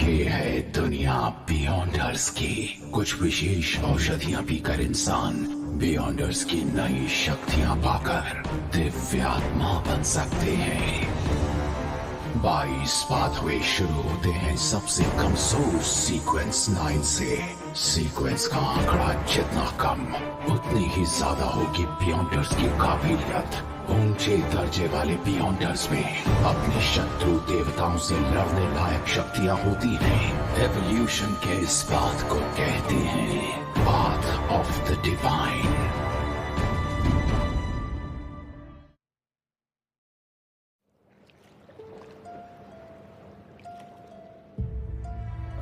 ये है दुनिया बियॉन्डर्स की। कुछ विशेष औषधियां पीकर इंसान बियॉन्डर्स की नई शक्तियां पाकर दिव्यात्मा बन सकते हैं। 22 पाथवे शुरू होते हैं सबसे कमजोर सीक्वेंस 9 से। सीक्वेंस का आंकड़ा जितना कम उतनी ही ज्यादा होगी बियॉन्डर्स की काबिलियत। ऊंचे दर्जे वाले बियॉन्डर्स में अपने शत्रु देवताओं से लड़ने लायक शक्तियां होती हैं। एवोल्यूशन के इस बात को कहते हैं पाथ ऑफ द डिवाइन।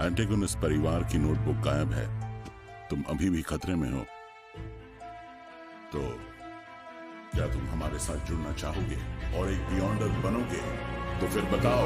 एंटेगोनिस परिवार की नोटबुक गायब है। तुम अभी भी खतरे में हो, तो क्या तुम हमारे साथ जुड़ना चाहोगे और एक बियॉन्डर बनोगे? तो फिर बताओ।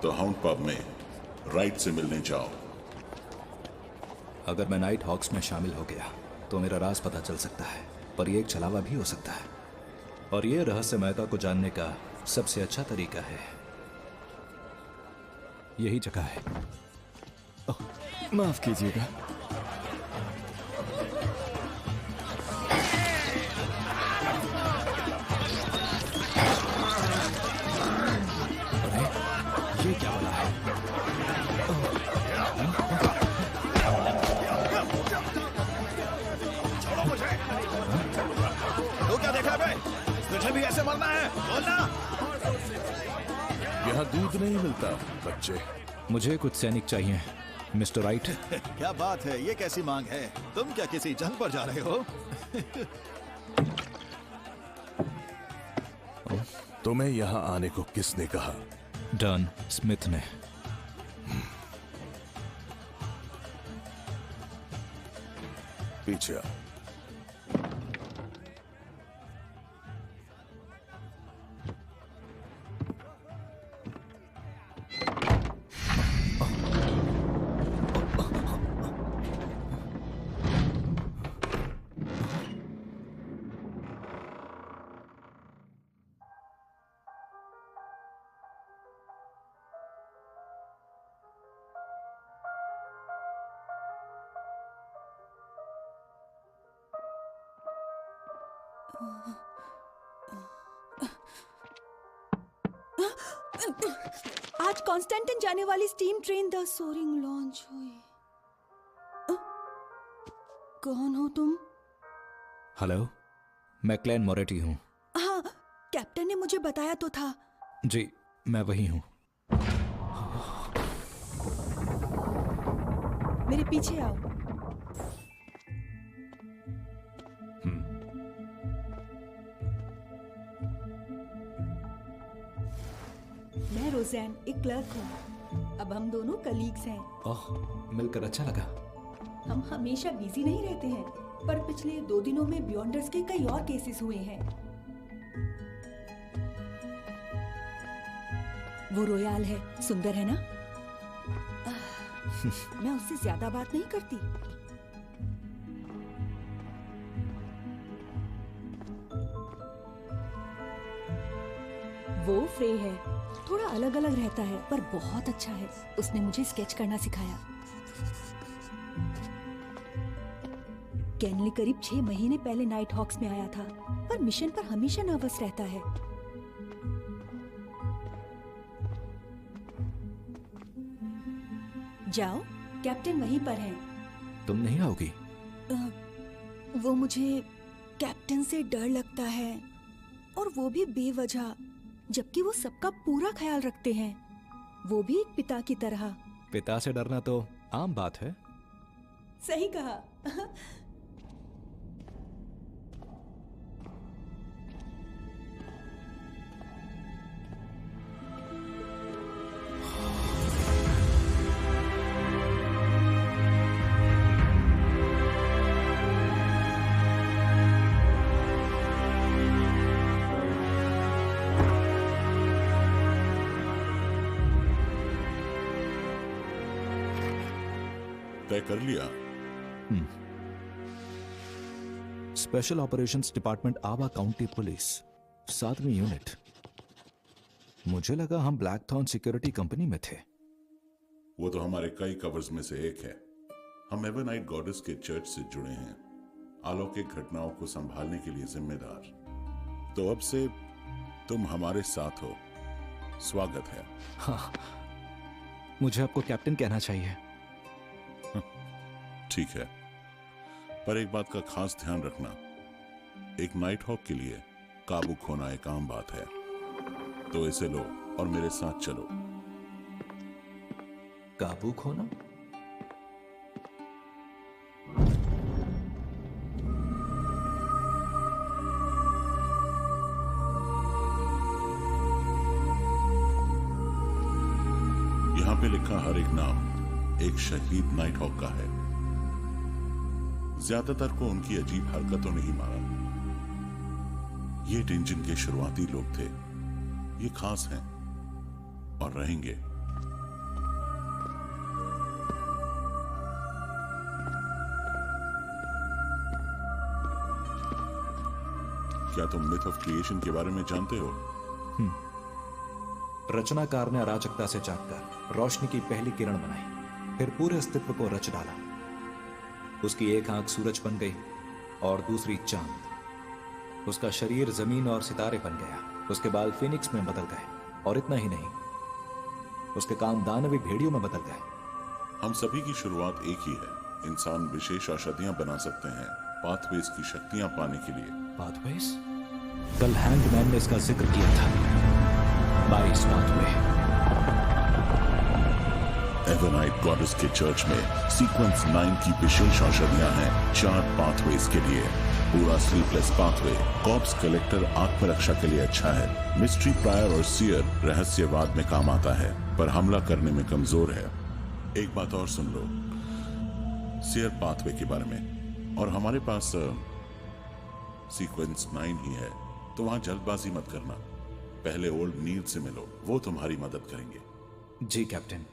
तो हाउंड पब में राइट से मिलने जाओ। अगर मैं नाइट हॉक्स में शामिल हो गया तो मेरा राज पता चल सकता है, पर यह एक छलावा भी हो सकता है। और यह रहस्यमयता को जानने का सबसे अच्छा तरीका है। यही जगह है। माफ कीजिएगा। ये क्या वाला है? छोड़ो मुझे। तू क्या देखा बे? तुझे भी ऐसे मरना है? बोलना। यहाँ दूध नहीं मिलता बच्चे। मुझे कुछ सैनिक चाहिए, मिस्टर राइट। क्या बात है, ये कैसी मांग है? तुम क्या किसी जंग पर जा रहे हो? तुम्हें यहाँ आने को किसने कहा? डन स्मिथ ने। पीछे आ। आज कॉन्स्टेंटिन जाने वाली steam train the soaring launch हुई। कौन हो तुम? हेलो, मैं क्लैन मोरेटी हूँ। हाँ, कैप्टन ने मुझे बताया तो था। जी, मैं वही हूँ। मेरे पीछे आओ। मैं रोज़ैन, एक क्लर्क हूँ। अब हम दोनों कलीग्स हैं। ओह, मिलकर अच्छा लगा। हम हमेशा बिजी नहीं रहते हैं, पर पिछले 2 दिनों में बियॉन्डर्स के कई और केसेस हुए हैं। वो रोयाल है, सुंदर है ना? मैं उससे ज्यादा बात नहीं करती। वो फ्रे है, थोड़ा अलग अलग रहता है पर बहुत अच्छा है। उसने मुझे स्केच करना सिखाया। कैनली करीब 6 महीने पहले नाइट हॉक्स में आया था, पर मिशन पर हमेशा नर्वस रहता है। जाओ, कैप्टन वहीं पर हैं। तुम नहीं आओगी? वो मुझे कैप्टन से डर लगता है, और वो भी बेवजह, जबकि वो सबका पूरा ख्याल रखते हैं। वो भी एक पिता की तरह। पिता से डरना तो आम बात है। सही कहा। तय कर लिया? स्पेशल ऑपरेशंस डिपार्टमेंट आवा काउंटी पुलिस 7वीं यूनिट। मुझे लगा हम ब्लैकथॉर्न सिक्योरिटी कंपनी में थे। वो तो हमारे कई कवर्स में से एक है। हम एवनाइट गॉडेस के चर्च से जुड़े हैं, अलौकिक घटनाओं को संभालने के लिए जिम्मेदार। तो अब से तुम हमारे साथ हो। स्वागत है। हाँ, मुझे आपको कैप्टन कहना चाहिए। ठीक है, पर एक बात का खास ध्यान रखना, एक नाइट हॉक के लिए काबू खोना एक आम बात है। तो इसे लो और मेरे साथ चलो। काबू खोना? यहां पे लिखा हर एक नाम एक शहीद नाइट हॉक का है। ज्यादातर को उनकी अजीब हरकतों ने ही मारा। ये इंजन के शुरुआती लोग थे। ये खास हैं और रहेंगे। क्या तुम मिथ ऑफ क्रिएशन के बारे में जानते हो? रचनाकार ने अराजकता से जागकर रोशनी की पहली किरण बनाई, फिर पूरे अस्तित्व को रच डाला। उसकी एक आंख सूरज बन गई और दूसरी चांद। उसका शरीर जमीन और सितारे बन गया। उसके बाल फिनिक्स में बदल गए, और इतना ही नहीं, उसके कान दानवी भेड़ियों में बदल गए। हम सभी की शुरुआत एक ही है। इंसान विशेष औषधियां बना सकते हैं पाथवेज की शक्तियां पाने के लिए। पाथवेज? कल हैंगमैन ने इसका जिक्र किया था। 22 पाथवे। एवनाइट गॉडेस के चर्च में सीक्वेंस 9 की विशेष औषधियां हैं 4 पाथवेज के लिए। पूरा स्लीपलेस पाथवे कॉप्स कलेक्टर आत्म रक्षा के लिए अच्छा है। मिस्ट्री प्रायर और सियर रहस्यवाद में काम आता है, पर हमला करने में कमजोर है। एक बात और सुन लो सियर पाथवे के बारे में, और हमारे पास सीक्वेंस 9 ही है, तो वहां जल्दबाजी मत करना। पहले ओल्ड नील से मिलो, वो तुम्हारी मदद करेंगे। जी कैप्टन।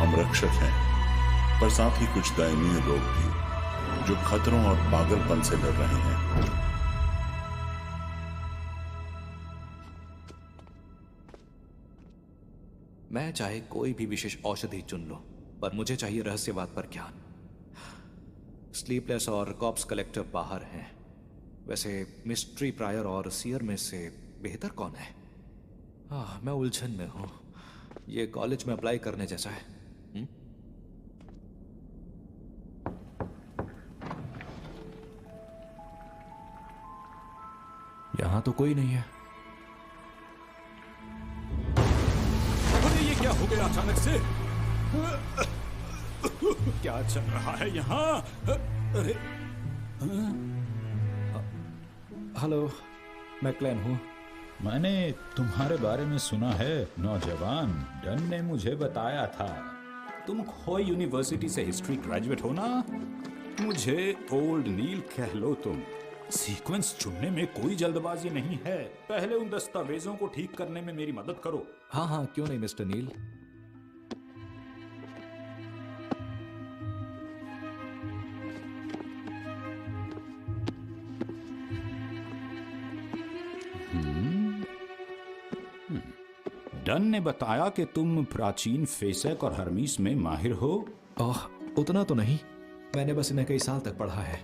हम रक्षक हैं, पर साथ ही कुछ दयनीय लोग भी जो खतरों और पागलपन से लड़ रहे हैं। मैं चाहे कोई भी विशेष औषधि चुन लो, पर मुझे चाहिए रहस्यवाद पर ज्ञान। स्लीपलेस और कॉप्स कलेक्टर बाहर हैं। वैसे मिस्ट्री प्रायर और सियर में से बेहतर कौन है? मैं उलझन में हूं। ये कॉलेज में अप्लाई करने जैसा है। यहां तो कोई नहीं है। अरे ये क्या हो गया अचानक से? क्या चल रहा है यहाँ? अरे हेलो, मैं क्लेन हूं। मैंने तुम्हारे बारे में सुना है नौजवान। डन ने मुझे बताया था। तुम खोई यूनिवर्सिटी से हिस्ट्री ग्रेजुएट हो ना? मुझे ओल्ड नील कह लो तुम। सीक्वेंस चुनने में कोई जल्दबाजी नहीं है। पहले उन दस्तावेजों को ठीक करने में मेरी मदद करो। हाँ, क्यों नहीं मिस्टर नील। डन ने बताया कि तुम प्राचीन फेसक और हर्मीस में माहिर हो। उतना तो नहीं, मैंने बस इन्हें कई साल तक पढ़ा है।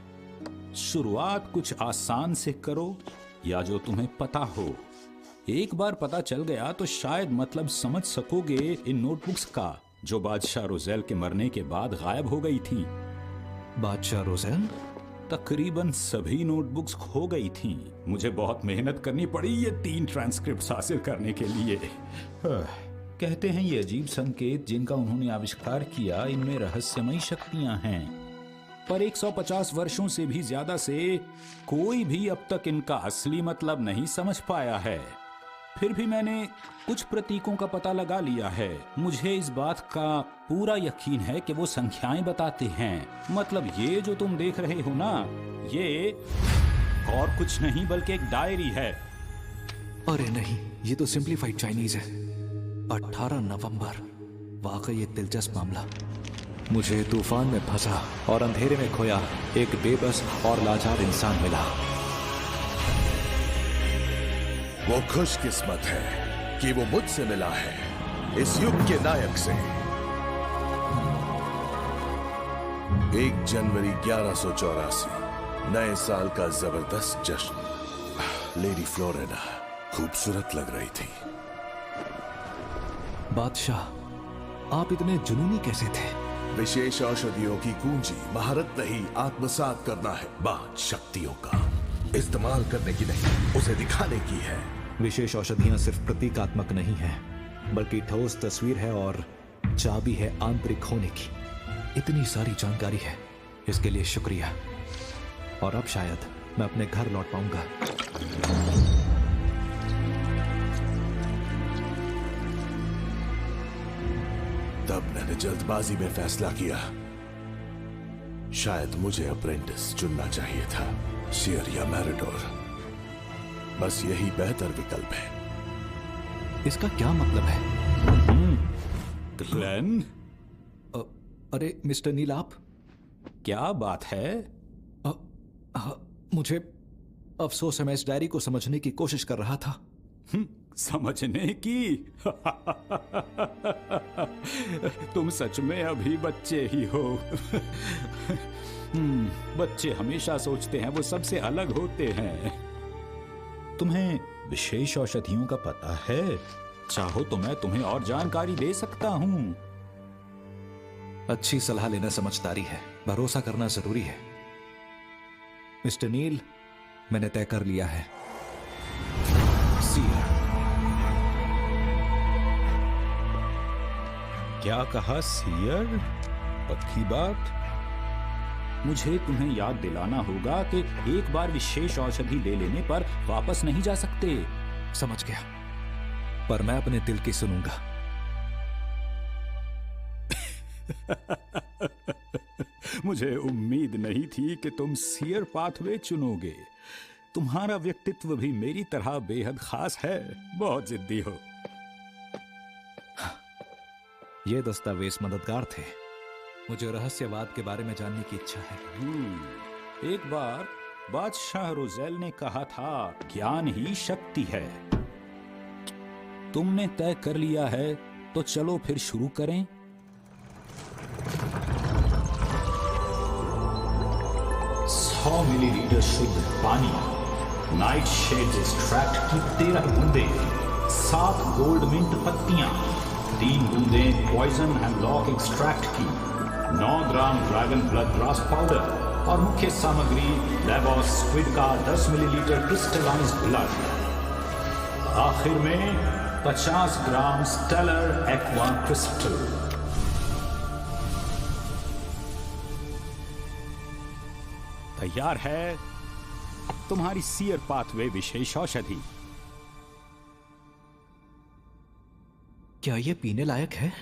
शुरुआत कुछ आसान से करो, या जो तुम्हें पता हो। एक बार पता चल गया तो शायद मतलब समझ सकोगे इन नोटबुक्स का, जो बादशाह रोजेल के मरने के बाद गायब हो गई थी। बादशाह रोजेल? तकरीबन सभी नोटबुक्स खो गई थीं। मुझे बहुत मेहनत करनी पड़ी ये 3 ट्रांसक्रिप्ट्स हासिल करने के लिए। कहते हैं ये अजीब संकेत जिनका उन्होंने आविष्कार किया, इनमें रहस्यमयी शक्तियां हैं, पर 150 वर्षों से भी ज्यादा से कोई भी अब तक इनका असली मतलब नहीं समझ पाया है। फिर भी मैंने कुछ प्रतीकों का पता लगा लिया है। मुझे इस बात का पूरा यकीन है कि वो संख्याएं बताते हैं। मतलब ये जो तुम देख रहे हो ना, ये और कुछ नहीं बल्कि एक डायरी है। अरे नहीं, ये तो सिंप्लीफाइड चाइनीज है। 18 नवंबर, वाकई एक दिलचस्प मामला। मुझे तूफान में फंसा और अंधेरे में खोया एक बेबस और लाचार इंसान मिला। वो खुशकिस्मत है कि वो मुझसे मिला है, इस युग के नायक से। 1 जनवरी 1184, नए साल का जबरदस्त जश्न। लेडी फ्लोरिडा खूबसूरत लग रही थी। बादशाह, आप इतने जुनूनी कैसे थे? विशेष औषधियों की कुंजी महारत नहीं, आत्मसात करना है। बात शक्तियों का इस्तेमाल करने की नहीं, उसे दिखाने की है। विशेष औषधियां सिर्फ प्रतीकात्मक नहीं है, बल्कि ठोस तस्वीर है और चाबी है आंतरिक होने की। इतनी सारी जानकारी है, इसके लिए शुक्रिया। और अब शायद मैं अपने घर लौट पाऊंगा। तब मैंने जल्दबाजी में फैसला किया, शायद मुझे अप्रेंटिस चुनना चाहिए था, शेर या मैरिडोर। बस यही बेहतर विकल्प है। इसका क्या मतलब है? ग्लेन? अरे मिस्टर नील, आप? क्या बात है? मुझे अफसोस है, मैं इस डायरी को समझने की कोशिश कर रहा था। समझने की? तुम सच में अभी बच्चे ही हो। बच्चे हमेशा सोचते हैं वो सबसे अलग होते हैं। तुम्हें विशेष औषधियों का पता है? चाहो तो मैं तुम्हें और जानकारी दे सकता हूं। अच्छी सलाह लेना समझदारी है, भरोसा करना जरूरी है। मिस्टर नील, मैंने तय कर लिया है। सीयर। क्या कहा? सीयर? पक्की बात? मुझे तुम्हें याद दिलाना होगा कि एक बार विशेष औषधि ले लेने पर वापस नहीं जा सकते। समझ गया, पर मैं अपने दिल की सुनूंगा। मुझे उम्मीद नहीं थी कि तुम सीयर पाथवे चुनोगे। तुम्हारा व्यक्तित्व भी मेरी तरह बेहद खास है। बहुत जिद्दी हो। ये दस्तावेज मददगार थे। मुझे रहस्यवाद के बारे में जानने की इच्छा है। एक बार बादशाह रोजेल ने कहा था, ज्ञान ही शक्ति है। तुमने तय कर लिया है तो चलो फिर शुरू करें। सौ मिलीलीटर शुद्ध पानी, नाइट शेड्स एक्सट्रैक्ट की 13 बूंदे, 7 गोल्ड मिंट पत्तियां, 3 बूंदें पॉइजन हेमलॉक एक्सट्रैक्ट की, 9 ग्राम ड्रैगन ब्लड ग्रास पाउडर और मुख्य सामग्री लेबोस स्क्विड का 10 मिलीलीटर क्रिस्टलाइज्ड ब्लड। आखिर में 50 ग्राम स्टेलर एक्वा क्रिस्टल। तैयार है तुम्हारी सीयर पाथवे विशेष औषधि। क्या ये पीने लायक है?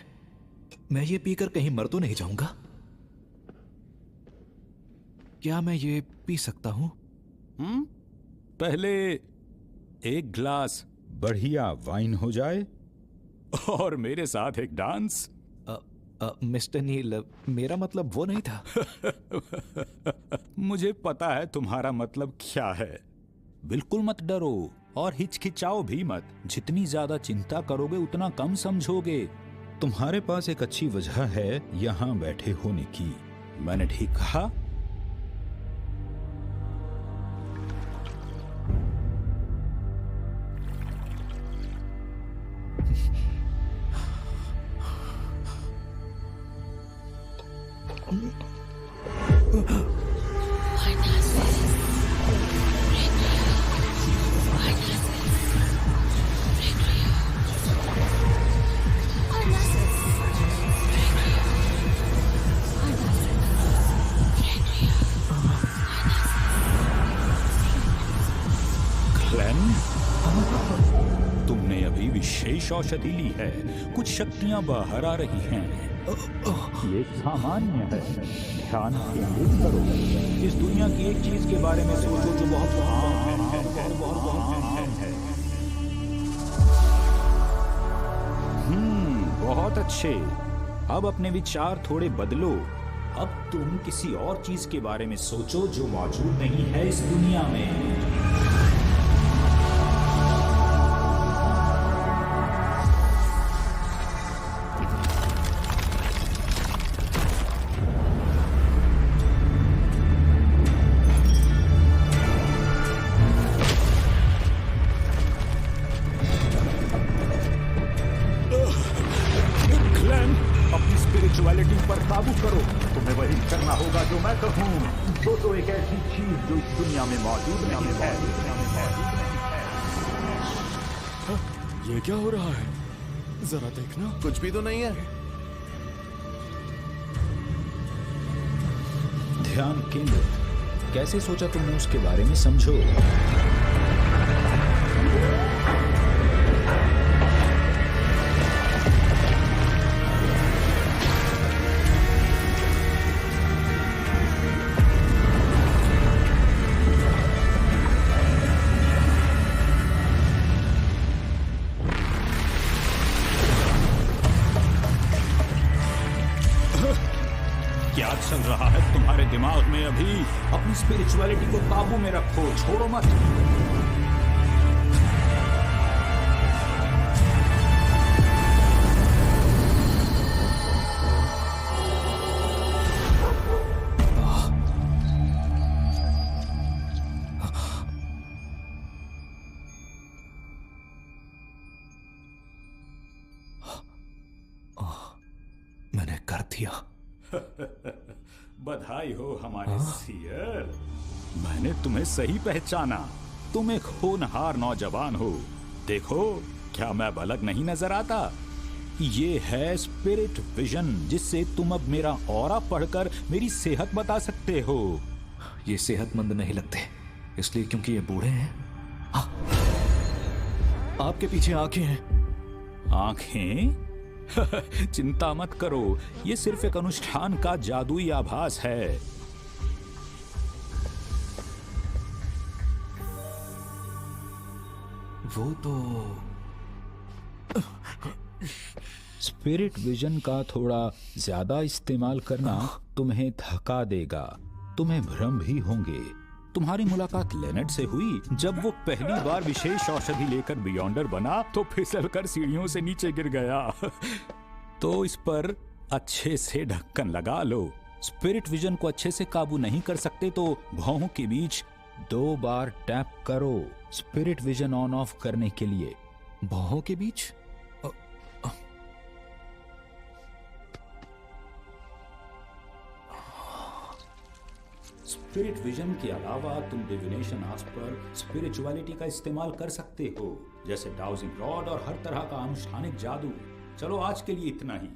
मैं ये पीकर कहीं मर तो नहीं जाऊंगा? क्या मैं ये पी सकता हूं? पहले एक ग्लास बढ़िया वाइन हो जाए और मेरे साथ एक डांस। मिस्टर नील, मेरा मतलब वो नहीं था। मुझे पता है तुम्हारा मतलब क्या है। बिल्कुल मत डरो और हिचकिचाओ भी मत। जितनी ज्यादा चिंता करोगे उतना कम समझोगे। तुम्हारे पास एक अच्छी वजह है यहां बैठे होने की। मैंने ठीक कहा? तुमने अभी विशेष औषधि ली है, कुछ शक्तियां बाहर आ रही हैं। ये सामान्य है, ध्यान केंद्रित करो। इस दुनिया की एक चीज के बारे में सोचो जो बहुत आम है। बहुत अच्छे। अब अपने विचार थोड़े बदलो। अब तुम किसी और चीज के बारे में सोचो जो मौजूद नहीं है इस दुनिया में। स्पिरिचुअलिटी पर काबू करो। तुम्हें वही करना होगा जो मैं कहूँ। तो एक ऐसी चीज जो इस दुनिया में मौजूद नहीं है। ये क्या हो रहा है? जरा देखना। कुछ भी तो नहीं है। ध्यान केंद्रित। कैसे सोचा तुमने उसके बारे में समझो। क्या चल रहा है तुम्हारे दिमाग में अभी? अपनी स्पिरिचुअलिटी को काबू में रखो, छोड़ो मत। मैंने कर दिया। बधाई हो हमारे सियर। मैंने तुम्हें सही पहचाना। तुम एक होनहार नौजवान हो। देखो, क्या मैं अलग नहीं नजर आता? ये है स्पिरिट विजन, जिससे तुम अब मेरा ऑरा पढ़कर मेरी सेहत बता सकते हो। ये सेहतमंद नहीं लगते, इसलिए क्योंकि ये बूढ़े हैं। आपके पीछे आंखें हैं। आंखें? चिंता मत करो, ये सिर्फ एक अनुष्ठान का जादुई आभास है। वो तो स्पिरिट विजन का थोड़ा ज्यादा इस्तेमाल करना तुम्हें थका देगा। तुम्हें भ्रम भी होंगे। तुम्हारी मुलाकात लेनेट से हुई जब वो पहली बार विशेष औषधि लेकर बियॉन्डर बना तो फिसलकर सीढ़ियों से नीचे गिर गया। तो इस पर अच्छे से ढक्कन लगा लो। स्पिरिट विजन को अच्छे से काबू नहीं कर सकते तो भौहों के बीच 2 बार टैप करो स्पिरिट विजन ऑन ऑफ करने के लिए। भौहों के बीच? स्पिरिट विजन के अलावा तुम डिविनेशन आर्ट्स पर स्पिरिचुअलिटी का इस्तेमाल कर सकते हो, जैसे डाउजिंग रॉड और हर तरह का अनुष्ठानिक जादू। चलो आज के लिए इतना ही,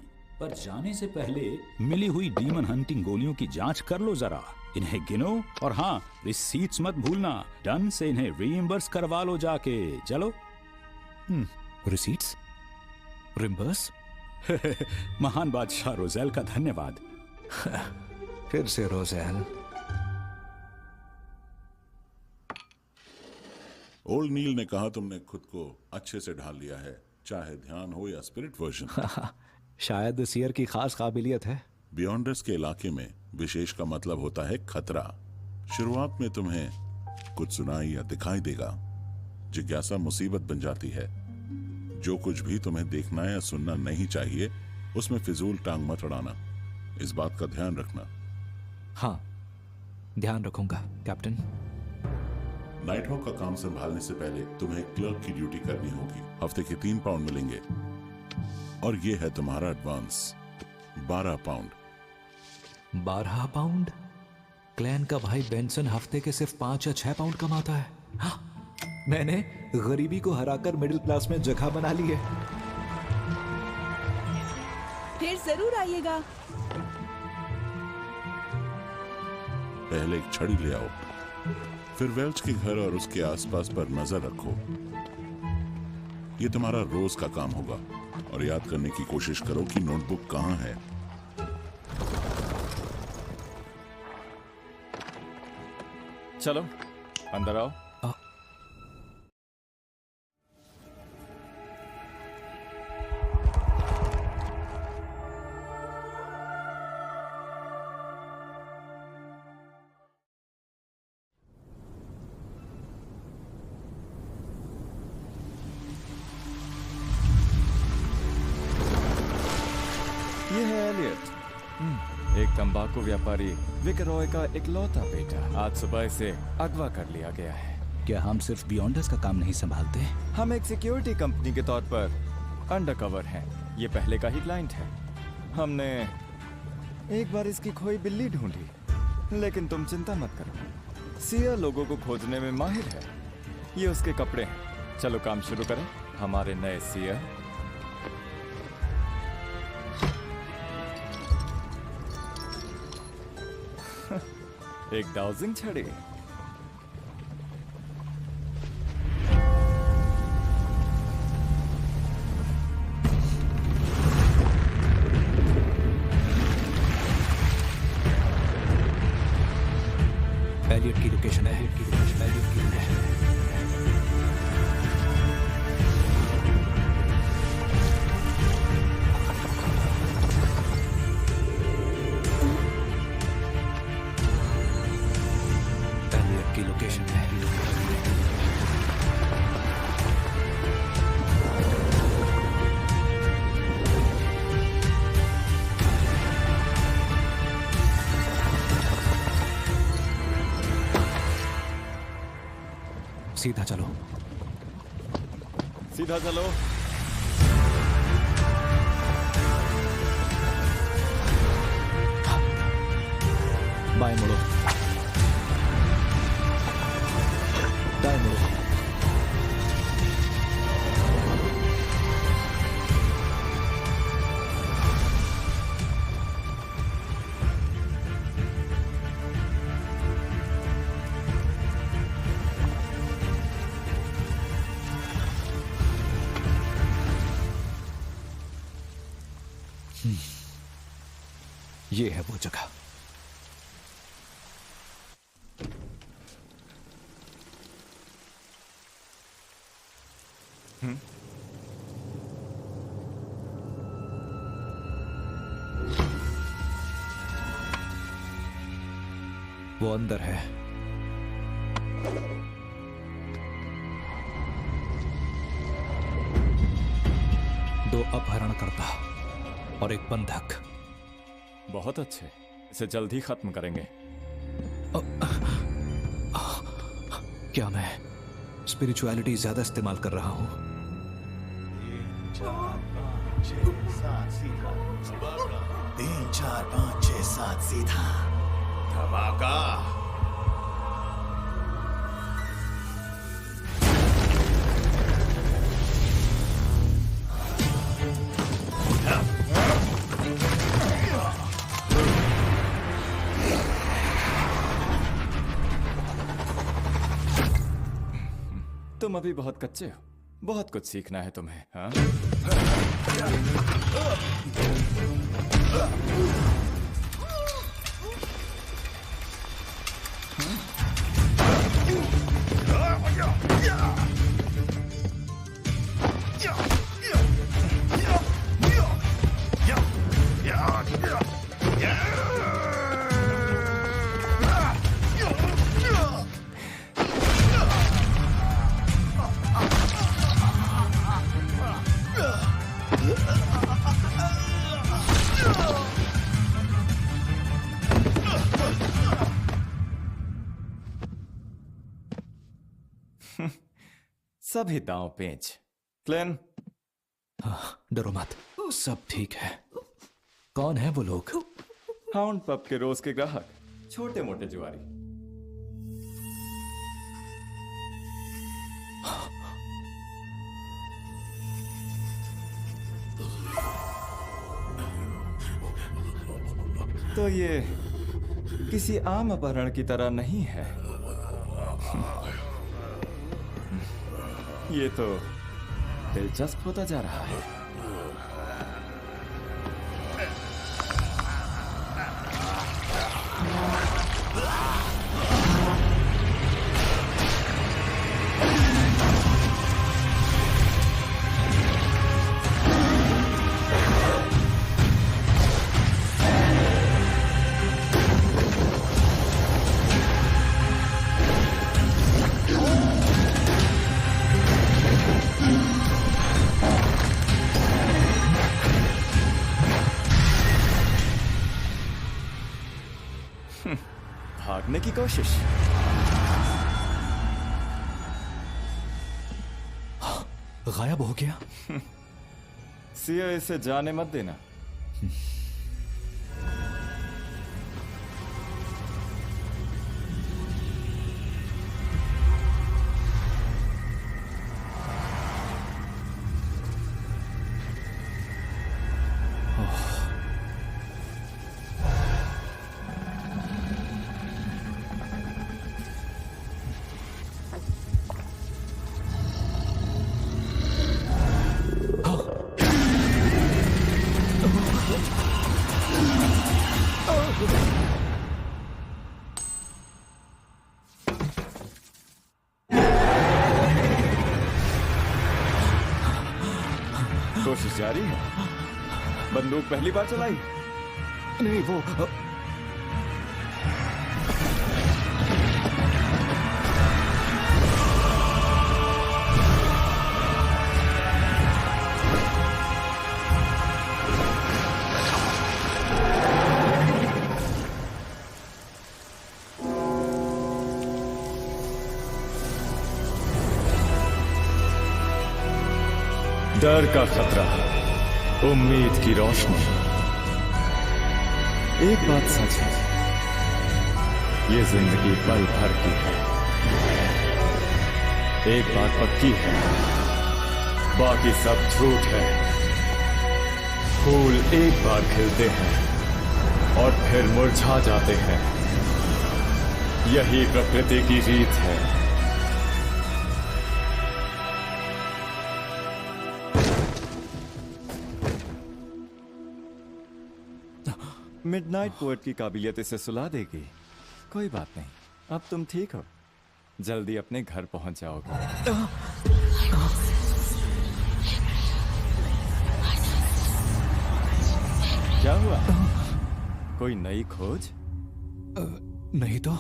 पर जाने से पहले मिली हुई डीमन हंटिंग गोलियों की जांच कर लो जरा। इन्हें गिनो और हाँ, रिसीट्स मत भूलना। डन से इन्हें रीइंबर्स करवा लो जाके। चलो। रिसीट्स? रिम्बर्स? महान बादशाह रोजेल का धन्यवाद। फिर से रोजेल। ओल्ड नील ने कहा तुमने खुद को अच्छे से ढाल लिया है, चाहे ध्यान हो या स्पिरिट वर्जन। शायद सियर की खास काबिलियत है। बियॉन्डर्स के इलाके में विशेष का मतलब होता है खतरा। शुरुआत में तुम्हें कुछ सुनाई या दिखाई देगा। जिज्ञासा मुसीबत बन जाती है। जो कुछ भी तुम्हें देखना या सुनना नहीं चाहिए उसमें फिजूल टांग मत अड़ाना। इस बात का ध्यान रखना। हाँ, ध्यान रखूंगा कैप्टन। नाइट हॉक का काम संभालने से पहले तुम्हें क्लर्क की ड्यूटी करनी होगी। हफ्ते के 3 पाउंड मिलेंगे और ये है तुम्हारा एडवांस 12 पाउंड। 12 पाउंड? क्लैन का भाई बेंसन हफ्ते के सिर्फ 5 या 6 पाउंड कमाता है। हाँ, मैंने गरीबी को हराकर मिडिल क्लास में जगह बना ली है। फिर जरूर आइएगा। पहले एक छड़ी ले आओ, फिर वेल्च के घर और उसके आसपास पर नजर रखो। ये तुम्हारा रोज का काम होगा और याद करने की कोशिश करो कि नोटबुक कहां है। चलो अंदर आओ। ये है एलियट, एक तंबाकू व्यापारी विकरॉय का इकलौता बेटा। आज सुबह इसे अगवा कर लिया गया है। क्या हम सिर्फ बियॉन्डर्स का काम नहीं संभालते? हम एक सिक्योरिटी कंपनी के तौर पर अंडरकवर हैं। ये पहले का ही क्लाइंट है। हमने एक बार इसकी खोई बिल्ली ढूंढी, लेकिन तुम चिंता मत करो, सिया लोगों को खोजने में माहिर है। ये उसके कपड़े हैं। चलो काम शुरू करें। हमारे नए सिया एक डाउजिंग छड़ी। एलियट की लोकेशन है। एलियट की लोकेशन है। लोकेशन है। सीधा चलो। सीधा चलो। बाएं मुड़ो। दाएं मुड़ो। ये है वो जगह। वो अंदर है। दो अपहरणकर्ता और एक बंधक। बहुत अच्छे, इसे जल्द ही खत्म करेंगे। क्या मैं स्पिरिचुअलिटी ज्यादा इस्तेमाल कर रहा हूं? 3 4 5 6 7 सीधा धमाका। तुम अभी बहुत कच्चे हो, बहुत कुछ सीखना है तुम्हें। हाँ? सभी दांव पेंच। क्लेन, हाँ, डरो मत, सब ठीक है। कौन है वो लोग? हाउंड पब के रोज के ग्राहक, छोटे मोटे जुआरी। तो ये किसी आम अपहरण की तरह नहीं है। ये तो दिलचस्प होता जा रहा है। भागने की कोशिश। गायब हो गया। सिया, इसे जाने मत देना। कोशिश जारी है। बंदूक पहली बार चलाई? नहीं, वो डर का खतरा, उम्मीद की रोशनी। एक बात सच है, ये जिंदगी पल भर की है। एक बात पक्की है, बाकी सब झूठ है। फूल एक बार खिलते हैं और फिर मुरझा जाते हैं। यही प्रकृति की रीत है। मिडनाइट पोएट की काबिलियत इसे सुला देगी। कोई बात नहीं, अब तुम ठीक हो। जल्दी अपने घर पहुंच जाओगे। क्या हुआ? कोई नई खोज? नहीं तो।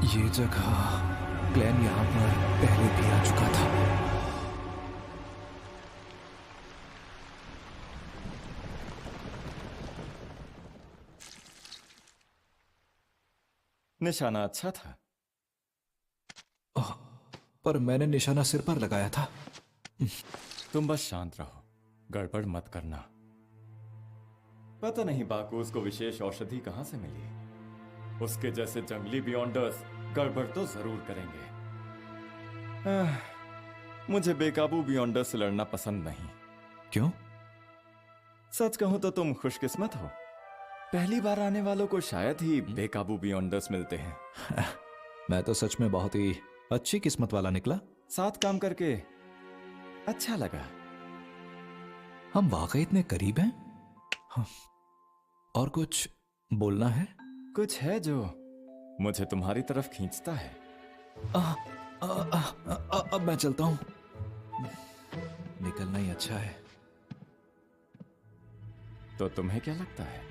ये जगह ग्लेन यहां पर पहले भी आ चुका था। निशाना अच्छा था, पर मैंने निशाना सिर पर लगाया था। तुम बस शांत रहो, गड़बड़ मत करना। पता नहीं बाकूस को विशेष औषधि कहां से मिली। उसके जैसे जंगली बियॉन्डर्स गड़बड़ तो जरूर करेंगे। मुझे बेकाबू बियॉन्डर से लड़ना पसंद नहीं। क्यों? सच कहूं तो तुम खुशकिस्मत हो। पहली बार आने वालों को शायद ही बेकाबू बियॉन्डर्स मिलते हैं। मैं तो सच में बहुत ही अच्छी किस्मत वाला निकला। साथ काम करके अच्छा लगा। हम वाकई इतने करीब हैं। हाँ। और कुछ बोलना है? कुछ है जो मुझे तुम्हारी तरफ खींचता है। अब मैं चलता हूं। निकलना ही अच्छा है। तो तुम्हें क्या लगता है?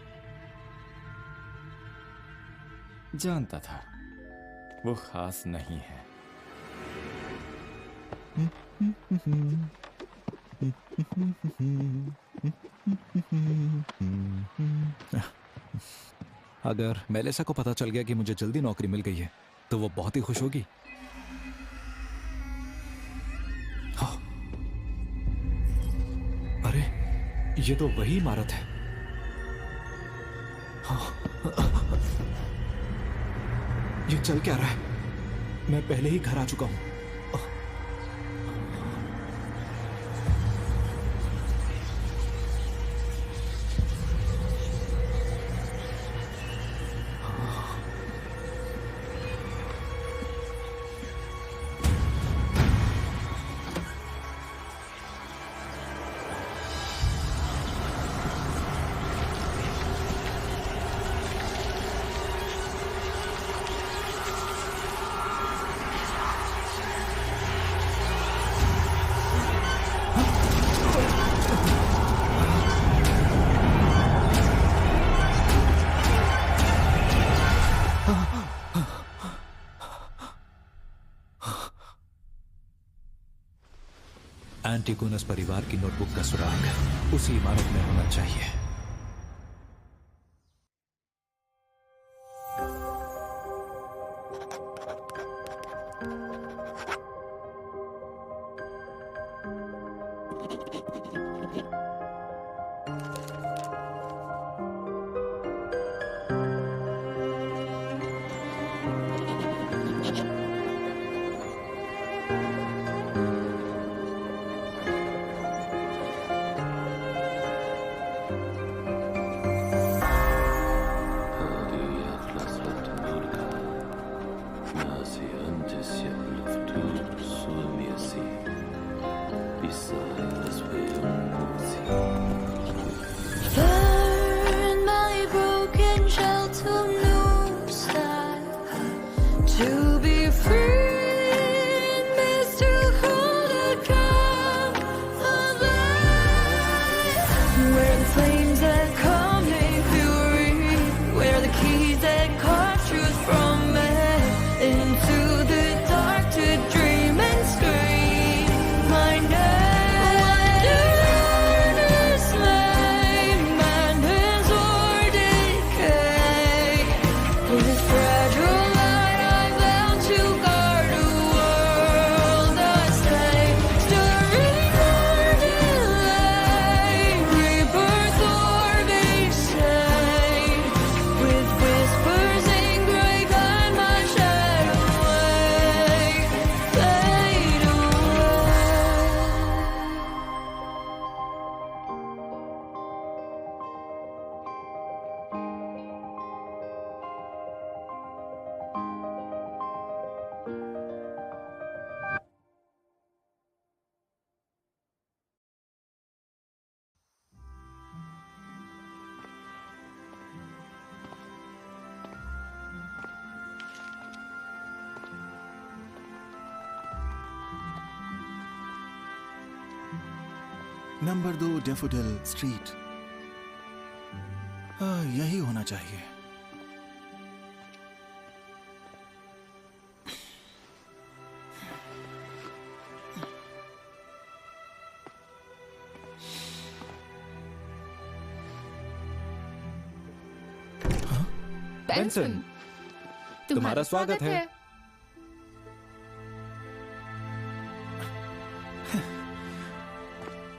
जानता था वो खास नहीं है। अगर मेलिसा को पता चल गया कि मुझे जल्दी नौकरी मिल गई है तो वो बहुत ही खुश होगी। ये तो वही इमारत है। ये चल क्या रहा है? मैं पहले ही घर आ चुका हूं। एंटिगोनस परिवार की नोटबुक का सुराग उसी इमारत में होना चाहिए। Burn my broken shell to new style, to be free means to hold a cup of light, where the flames that come in fury, where the keys that cut truth from me into the dark to dream and scream my name. Number 2 daffodil street, यही होना चाहिए। Benson, तुम्हारा स्वागत है।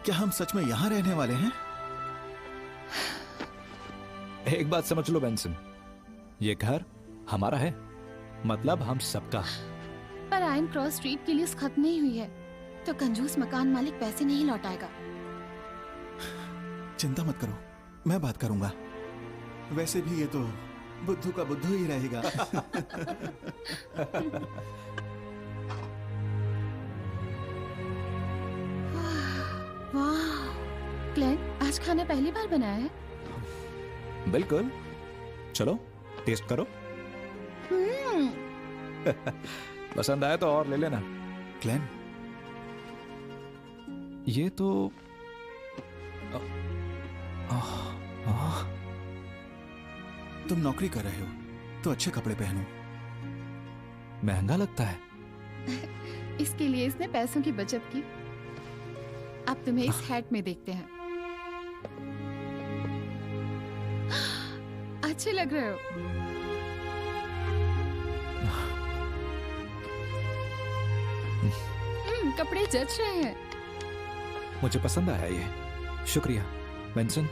क्या हम सच में यहाँ रहने वाले हैं? एक बात समझ लो बेंसन, ये घर हमारा है, मतलब हम सबका। पर आयन क्रॉस स्ट्रीट की लीज खत्म नहीं हुई है, तो कंजूस मकान मालिक पैसे नहीं लौटाएगा। चिंता मत करो, मैं बात करूंगा। वैसे भी ये तो बुद्धू का बुद्धू ही रहेगा। वाह, क्लेन, आज खाना पहली बार बनाया है? बिल्कुल, चलो टेस्ट करो। पसंद आया तो और ले लेना। क्लेन, ये तो तुम नौकरी कर रहे हो तो अच्छे कपड़े पहनो। महंगा लगता है। इसके लिए इसने पैसों की बचत की। अब तुम्हें इस हैट में देखते हैं। अच्छे लग रहे हो। कपड़े जच रहे हैं। मुझे पसंद आया ये, शुक्रिया। बेंसन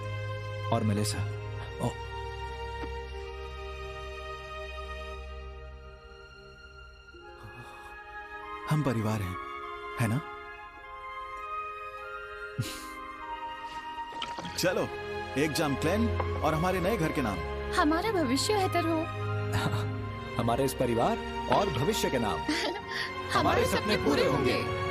और मेलिसा। ओ, हम परिवार हैं, है ना? चलो, एक जाम क्लेन और हमारे नए घर के नाम। हमारा भविष्य बेहतर हो। हमारे इस परिवार और भविष्य के नाम हमारे सपने पूरे होंगे।